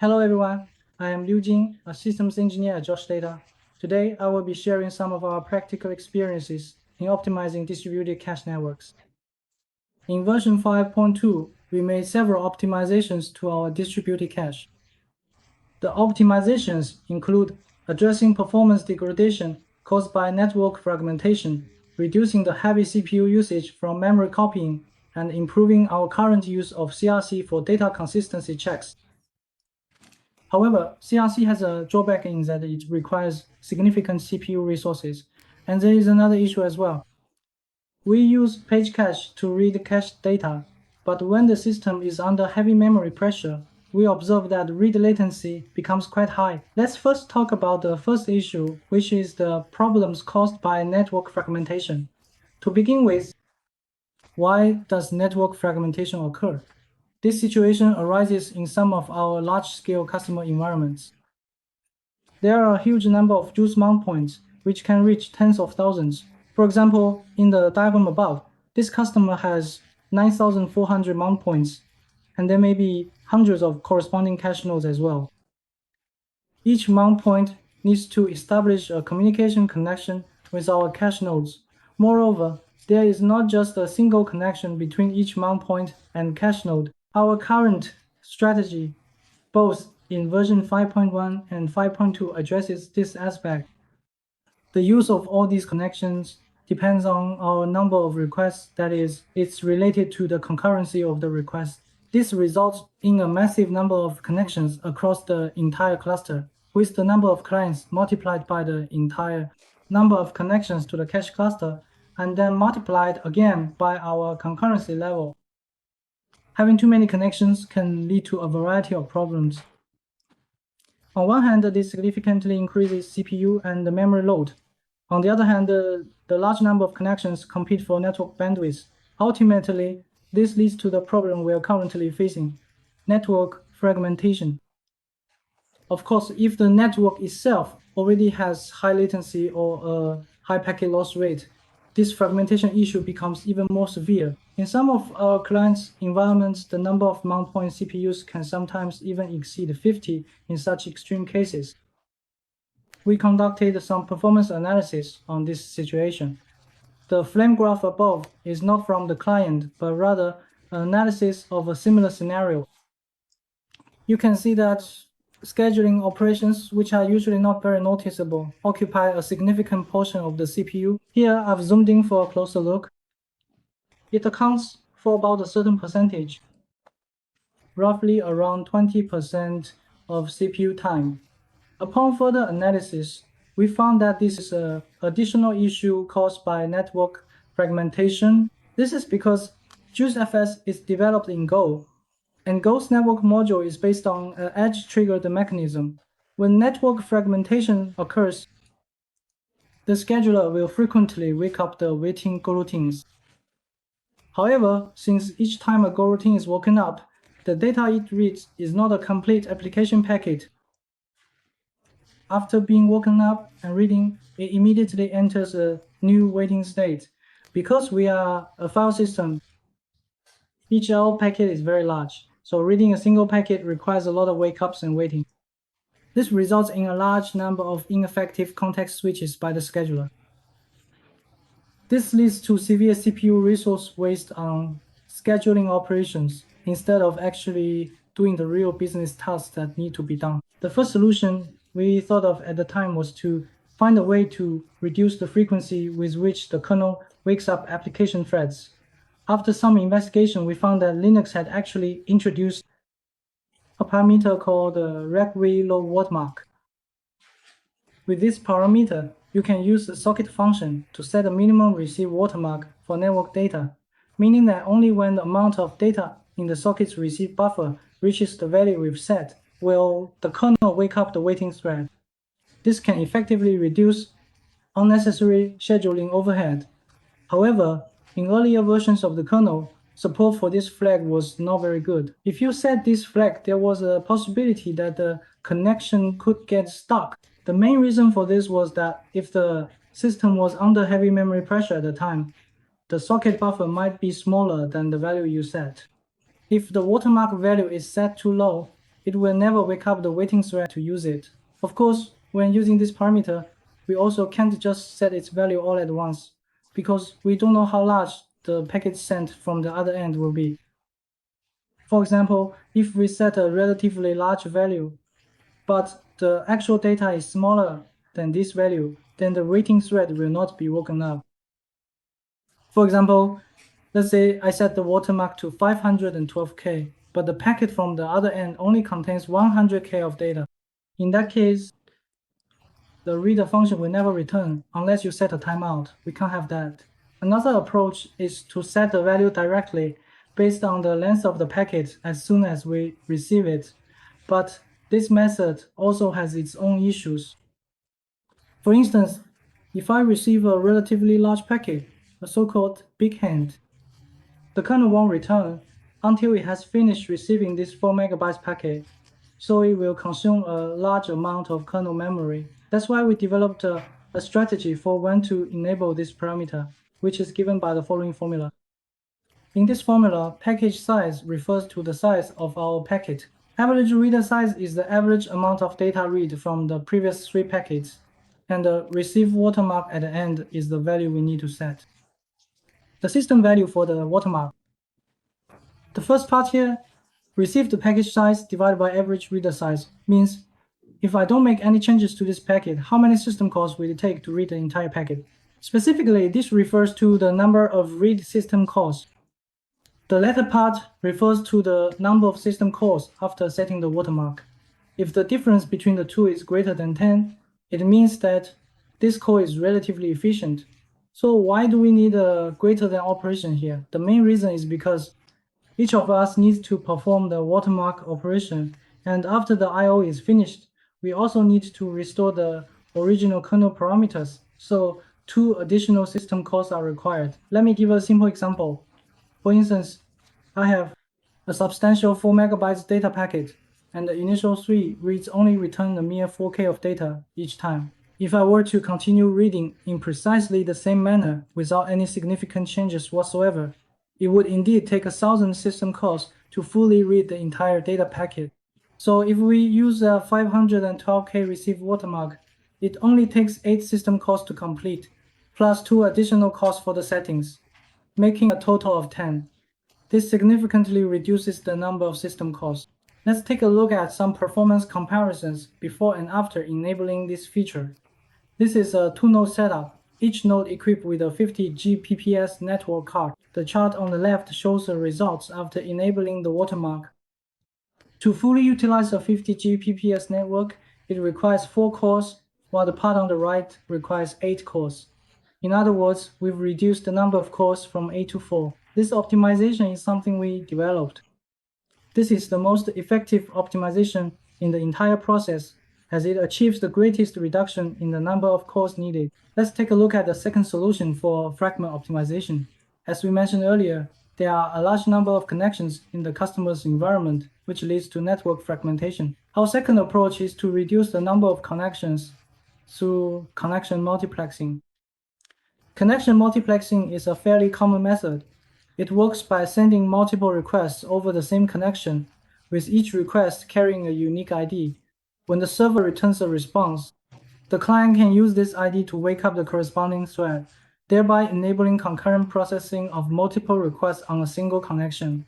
Hello everyone, I am Liu Jing, a systems engineer at Josh Data. Today, I will be sharing some of our practical experiences in optimizing distributed cache networks. In version 5.2, we made several optimizations to our distributed cache. The optimizations include addressing performance degradation caused by network fragmentation, reducing the heavy CPU usage from memory copying, and improving our current use of CRC for data consistency checks. However, CRC has a drawback in that it requires significant CPU resources, and there is another issue as well. We use page cache to read cache data, but when the system is under heavy memory pressure, we observe that read latency becomes quite high. Let's first talk about the first issue, which is the problems caused by network fragmentation. To begin with, why does network fragmentation occur? This situation arises in some of our large-scale customer environments. There are a huge number of juice mount points, which can reach tens of thousands. For example, in the diagram above, this customer has 9,400 mount points, and there may be hundreds of corresponding cache nodes as well. Each mount point needs to establish a communication connection with our cache nodes. Moreover, there is not just a single connection between each mount point and cache node. Our current strategy, both in version 5.1 and 5.2, addresses this aspect. The use of all these connections depends on our number of requests, that is, it's related to the concurrency of the request. This results in a massive number of connections across the entire cluster, with the number of clients multiplied by the entire number of connections to the cache cluster, and then multiplied again by our concurrency level. Having too many connections can lead to a variety of problems. On one hand, this significantly increases CPU and the memory load. On the other hand, the large number of connections compete for network bandwidth. Ultimately, this leads to the problem we are currently facing, network fragmentation. Of course, if the network itself already has high latency or a high packet loss rate, this fragmentation issue becomes even more severe. In some of our clients' environments, the number of mount point CPUs can sometimes even exceed 50 in such extreme cases. We conducted some performance analysis on this situation. The flame graph above is not from the client, but rather an analysis of a similar scenario. You can see that scheduling operations, which are usually not very noticeable, occupy a significant portion of the CPU. Here, I've zoomed in for a closer look. It accounts for about a certain percentage, roughly around 20% of CPU time. Upon further analysis, we found that this is an additional issue caused by network fragmentation. This is because JuiceFS is developed in Go, and Go's network module is based on an edge-triggered mechanism. When network fragmentation occurs, the scheduler will frequently wake up the waiting coroutines. However, since each time a coroutine is woken up, the data it reads is not a complete application packet. After being woken up and reading, it immediately enters a new waiting state. Because we are a file system, each L packet is very large, so reading a single packet requires a lot of wake-ups and waiting. This results in a large number of ineffective context switches by the scheduler. This leads to severe CPU resource waste on scheduling operations instead of actually doing the real business tasks that need to be done. The first solution we thought of at the time was to find a way to reduce the frequency with which the kernel wakes up application threads. After some investigation, we found that Linux had actually introduced a parameter called the reglow watermark. With this parameter, you can use the socket function to set a minimum receive watermark for network data, meaning that only when the amount of data in the socket's receive buffer reaches the value we've set, will the kernel wake up the waiting thread. This can effectively reduce unnecessary scheduling overhead. However, in earlier versions of the kernel, support for this flag was not very good. If you set this flag, there was a possibility that the connection could get stuck. The main reason for this was that if the system was under heavy memory pressure at the time, the socket buffer might be smaller than the value you set. If the watermark value is set too low, it will never wake up the waiting thread to use it. Of course, when using this parameter, we also can't just set its value all at once, because we don't know how large the packet sent from the other end will be. For example, if we set a relatively large value, but the actual data is smaller than this value, then the waiting thread will not be woken up. For example, let's say I set the watermark to 512K, but the packet from the other end only contains 100K of data. In that case, the reader function will never return unless you set a timeout. We can't have that. Another approach is to set the value directly based on the length of the packet as soon as we receive it. But this method also has its own issues. For instance, if I receive a relatively large packet, a so-called big hand, the kernel won't return until it has finished receiving this 4 megabytes packet, so it will consume a large amount of kernel memory. That's why we developed a strategy for when to enable this parameter, which is given by the following formula. In this formula, package size refers to the size of our packet. Average reader size is the average amount of data read from the previous 3 packets, and the receive watermark at the end is the value we need to set. The system value for the watermark. The first part here, receive the package size divided by average reader size, means if I don't make any changes to this packet, how many system calls will it take to read the entire packet? Specifically, this refers to the number of read system calls. The latter part refers to the number of system calls after setting the watermark. If the difference between the two is greater than 10, it means that this call is relatively efficient. So why do we need a greater than operation here? The main reason is because each of us needs to perform the watermark operation, and after the I/O is finished, we also need to restore the original kernel parameters, so 2 additional system calls are required. Let me give a simple example. For instance, I have a substantial 4 megabytes data packet, and the initial 3 reads only return a mere 4K of data each time. If I were to continue reading in precisely the same manner without any significant changes whatsoever, it would indeed take 1,000 system calls to fully read the entire data packet. So if we use a 512K receive watermark, it only takes 8 system calls to complete, plus 2 additional calls for the settings, making a total of 10. This significantly reduces the number of system calls. Let's take a look at some performance comparisons before and after enabling this feature. This is a 2-node setup, each node equipped with a 50 Gbps network card. The chart on the left shows the results after enabling the watermark. To fully utilize a 50 Gbps network, it requires 4 cores, while the part on the right requires 8 cores. In other words, we've reduced the number of cores from 8 to 4. This optimization is something we developed. This is the most effective optimization in the entire process, as it achieves the greatest reduction in the number of cores needed. Let's take a look at the second solution for fragment optimization. As we mentioned earlier, there are a large number of connections in the customer's environment, which leads to network fragmentation. Our second approach is to reduce the number of connections through connection multiplexing. Connection multiplexing is a fairly common method. It works by sending multiple requests over the same connection, with each request carrying a unique ID. When the server returns a response, the client can use this ID to wake up the corresponding thread, thereby enabling concurrent processing of multiple requests on a single connection.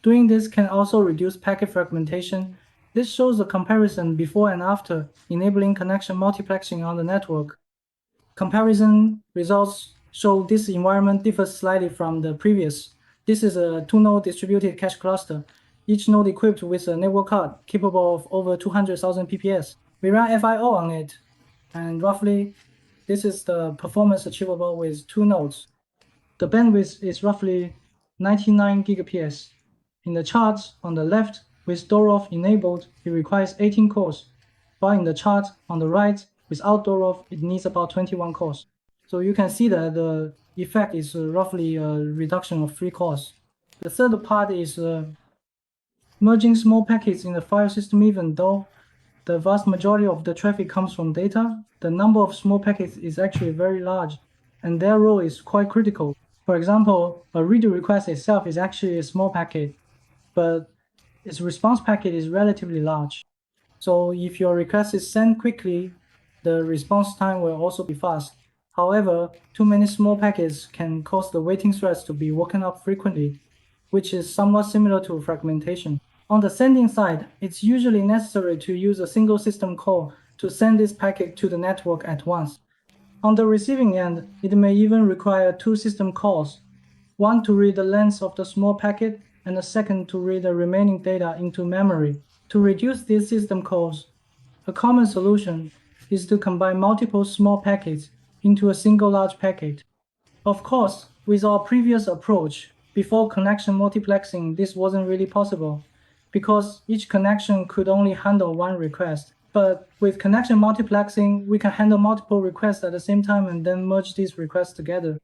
Doing this can also reduce packet fragmentation. This shows a comparison before and after enabling connection multiplexing on the network. Comparison results show this environment differs slightly from the previous. This is a 2-node distributed cache cluster, each node equipped with a network card capable of over 200,000 PPS. We run FIO on it, and roughly this is the performance achievable with 2 nodes. The bandwidth is roughly 99 gigabps. In the chart on the left, with door-off enabled, it requires 18 cores, while in the chart on the right, without door-off, it needs about 21 cores. So you can see that the effect is roughly a reduction of 3 cores. The third part is merging small packets in the file system. Even though the vast majority of the traffic comes from data, the number of small packets is actually very large, and their role is quite critical. For example, a read request itself is actually a small packet, but its response packet is relatively large. So if your request is sent quickly, the response time will also be fast. However, too many small packets can cause the waiting threads to be woken up frequently, which is somewhat similar to fragmentation. On the sending side, it's usually necessary to use a single system call to send this packet to the network at once. On the receiving end, it may even require two system calls, one to read the length of the small packet and the second to read the remaining data into memory. To reduce these system calls, a common solution is to combine multiple small packets into a single large packet. Of course, with our previous approach, before connection multiplexing, this wasn't really possible because each connection could only handle one request. But with connection multiplexing, we can handle multiple requests at the same time and then merge these requests together.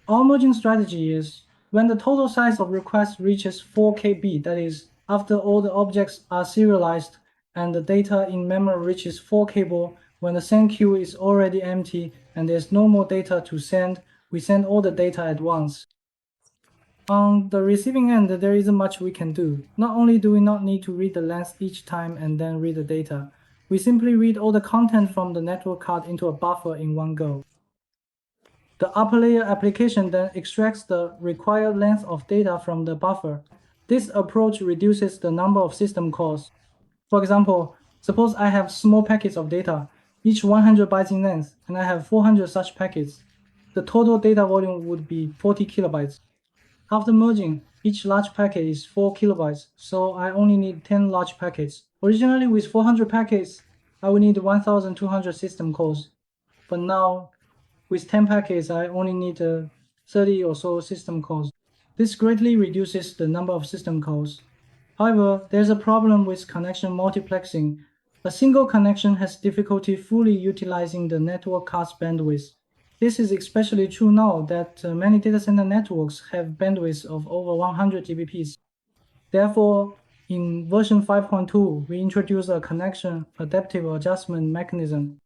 Our merging strategy is when the total size of requests reaches 4 KB, that is, after all the objects are serialized and the data in memory reaches 4 KB, when the send queue is already empty and there's no more data to send, we send all the data at once. On the receiving end, there isn't much we can do. Not only do we not need to read the length each time and then read the data, we simply read all the content from the network card into a buffer in one go. The upper layer application then extracts the required length of data from the buffer. This approach reduces the number of system calls. For example, suppose I have small packets of data, each 100 bytes in length, and I have 400 such packets. The total data volume would be 40 kilobytes. After merging, each large packet is 4 kilobytes, so I only need 10 large packets. Originally, with 400 packets, I would need 1,200 system calls. But now, with 10 packets, I only need 30 or so system calls. This greatly reduces the number of system calls. However, there's a problem with connection multiplexing. A single connection has difficulty fully utilizing the network card's bandwidth. This is especially true now that many data center networks have bandwidth of over 100 Gbps. Therefore, in version 5.2, we introduced a connection adaptive adjustment mechanism.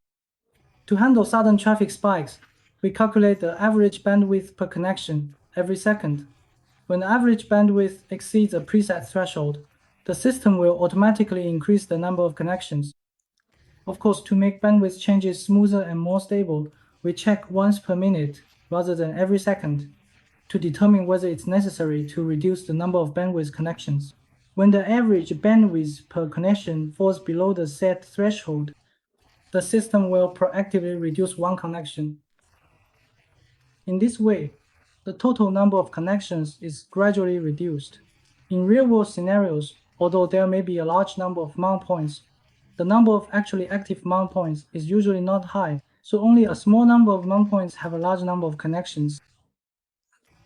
To handle sudden traffic spikes, we calculate the average bandwidth per connection every second. When the average bandwidth exceeds a preset threshold, the system will automatically increase the number of connections. Of course, to make bandwidth changes smoother and more stable, we check once per minute rather than every second to determine whether it's necessary to reduce the number of bandwidth connections. When the average bandwidth per connection falls below the set threshold, the system will proactively reduce one connection. In this way, the total number of connections is gradually reduced. In real-world scenarios, although there may be a large number of mount points, the number of actually active mount points is usually not high, so only a small number of mount points have a large number of connections.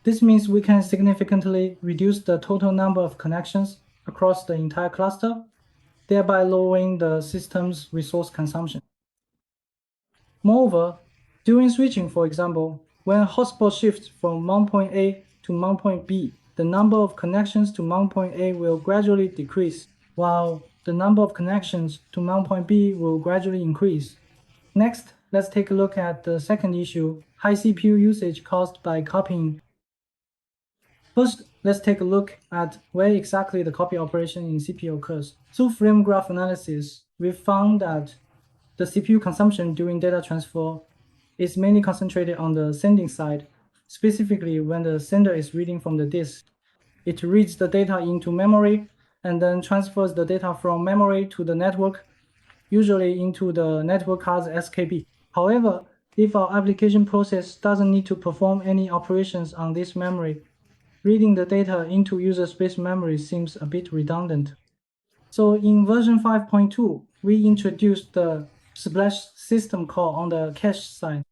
This means we can significantly reduce the total number of connections across the entire cluster, thereby lowering the system's resource consumption. Moreover, during switching, for example, when a hotspot shifts from mount point A to mount point B, the number of connections to mount point A will gradually decrease, while the number of connections to mount point B will gradually increase. Next, let's take a look at the second issue, high CPU usage caused by copying. First, let's take a look at where exactly the copy operation in CPU occurs. Through frame graph analysis, we've found that the CPU consumption during data transfer is mainly concentrated on the sending side, specifically when the sender is reading from the disk. It reads the data into memory and then transfers the data from memory to the network, usually into the network card's SKB. However, if our application process doesn't need to perform any operations on this memory, reading the data into user space memory seems a bit redundant. So in version 5.2, we introduced the splash system call on the cache side.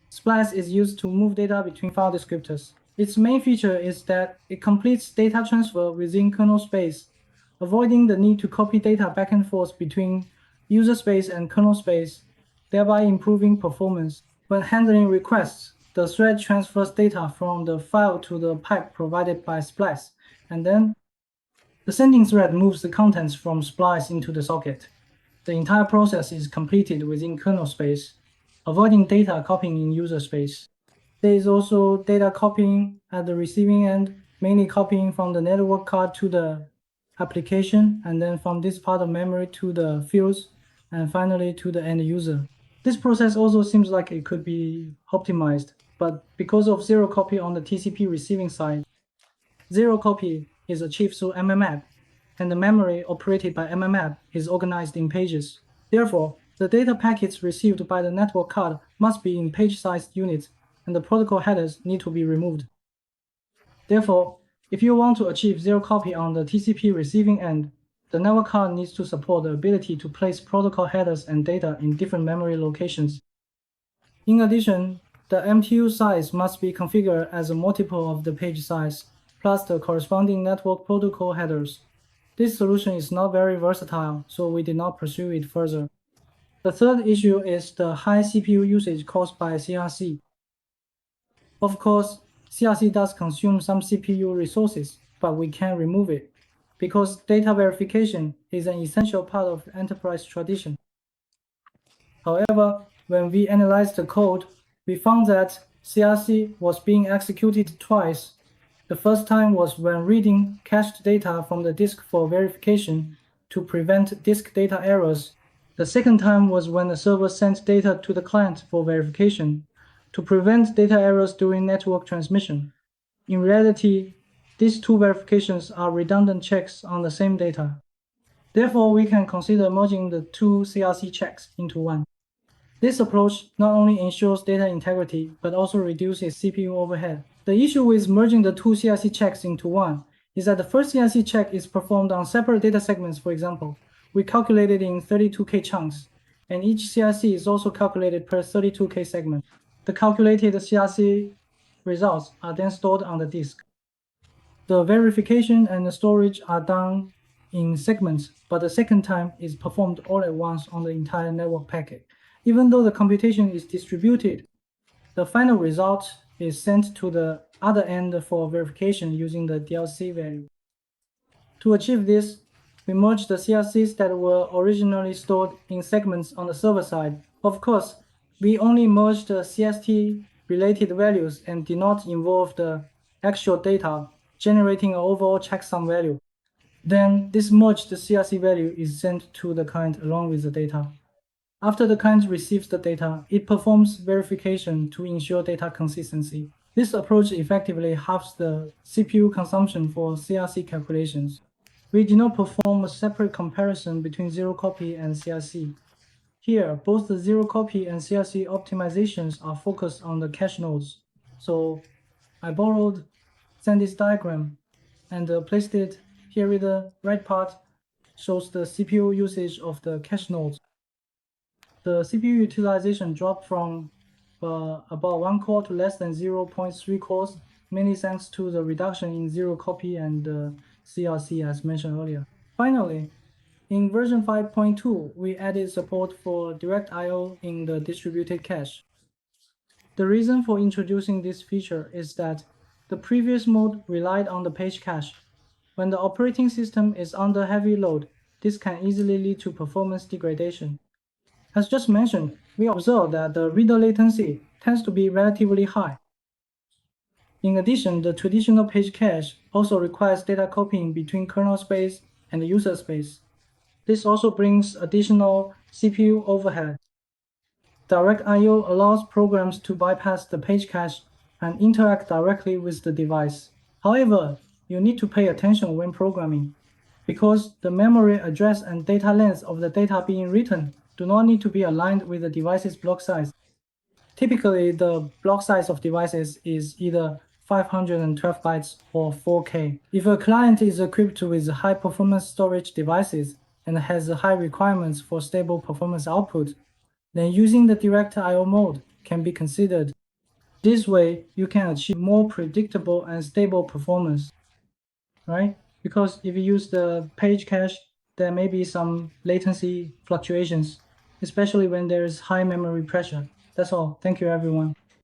Splice is used to move data between file descriptors. Its main feature is that it completes data transfer within kernel space, avoiding the need to copy data back and forth between user space and kernel space, thereby improving performance. When handling requests, the thread transfers data from the file to the pipe provided by Splice, and then the sending thread moves the contents from Splice into the socket. The entire process is completed within kernel space, avoiding data copying in user space. There is also data copying at the receiving end, mainly copying from the network card to the application, and then from this part of memory to the fields, and finally to the end user. This process also seems like it could be optimized, but because of zero copy on the TCP receiving side, zero copy is achieved through mmap, and the memory operated by mmap is organized in pages. Therefore, the data packets received by the network card must be in page-sized units, and the protocol headers need to be removed. Therefore, if you want to achieve zero copy on the TCP receiving end, the network card needs to support the ability to place protocol headers and data in different memory locations. In addition, the MTU size must be configured as a multiple of the page size, plus the corresponding network protocol headers. This solution is not very versatile, so we did not pursue it further. The third issue is the high CPU usage caused by CRC. Of course, CRC does consume some CPU resources, but we can remove it, because data verification is an essential part of enterprise tradition. However, when we analyzed the code, we found that CRC was being executed twice. The first time was when reading cached data from the disk for verification to prevent disk data errors. The second time was when the server sent data to the client for verification to prevent data errors during network transmission. In reality, these two verifications are redundant checks on the same data. Therefore, we can consider merging the two CRC checks into one. This approach not only ensures data integrity, but also reduces CPU overhead. The issue with merging the two CRC checks into one is that the first CRC check is performed on separate data segments. For example, we calculate it in 32K chunks, and each CRC is also calculated per 32K segment. The calculated CRC results are then stored on the disk. The verification and the storage are done in segments, but the second time is performed all at once on the entire network packet. Even though the computation is distributed, the final result is sent to the other end for verification using the DLC value. To achieve this, we merge the CRCs that were originally stored in segments on the server side. Of course, we only merged the CST-related values and did not involve the actual data, generating an overall checksum value. Then this merged CRC value is sent to the client along with the data. After the client receives the data, it performs verification to ensure data consistency. This approach effectively halves the CPU consumption for CRC calculations. We did not perform a separate comparison between zero copy and CRC. Here, both the zero copy and CRC optimizations are focused on the cache nodes. So I borrowed Sandy's diagram and placed it here with the right part shows the CPU usage of the cache nodes. The CPU utilization dropped from about 1 core to less than 0.3 cores, mainly thanks to the reduction in zero copy and CRC as mentioned earlier. Finally, in version 5.2, we added support for direct I/O in the distributed cache. The reason for introducing this feature is that the previous mode relied on the page cache. When the operating system is under heavy load, this can easily lead to performance degradation. As just mentioned, we observe that the reader latency tends to be relatively high. In addition, the traditional page cache also requires data copying between kernel space and user space. This also brings additional CPU overhead. Direct I/O allows programs to bypass the page cache and interact directly with the device. However, you need to pay attention when programming, because the memory address and data length of the data being written do not need to be aligned with the device's block size. Typically, the block size of devices is either 512 bytes or 4K. If a client is equipped with high-performance storage devices and has high requirements for stable performance output, then using the direct I/O mode can be considered. This way, you can achieve more predictable and stable performance, right? Because if you use the page cache, there may be some latency fluctuations, especially when there is high memory pressure. That's all. Thank you, everyone.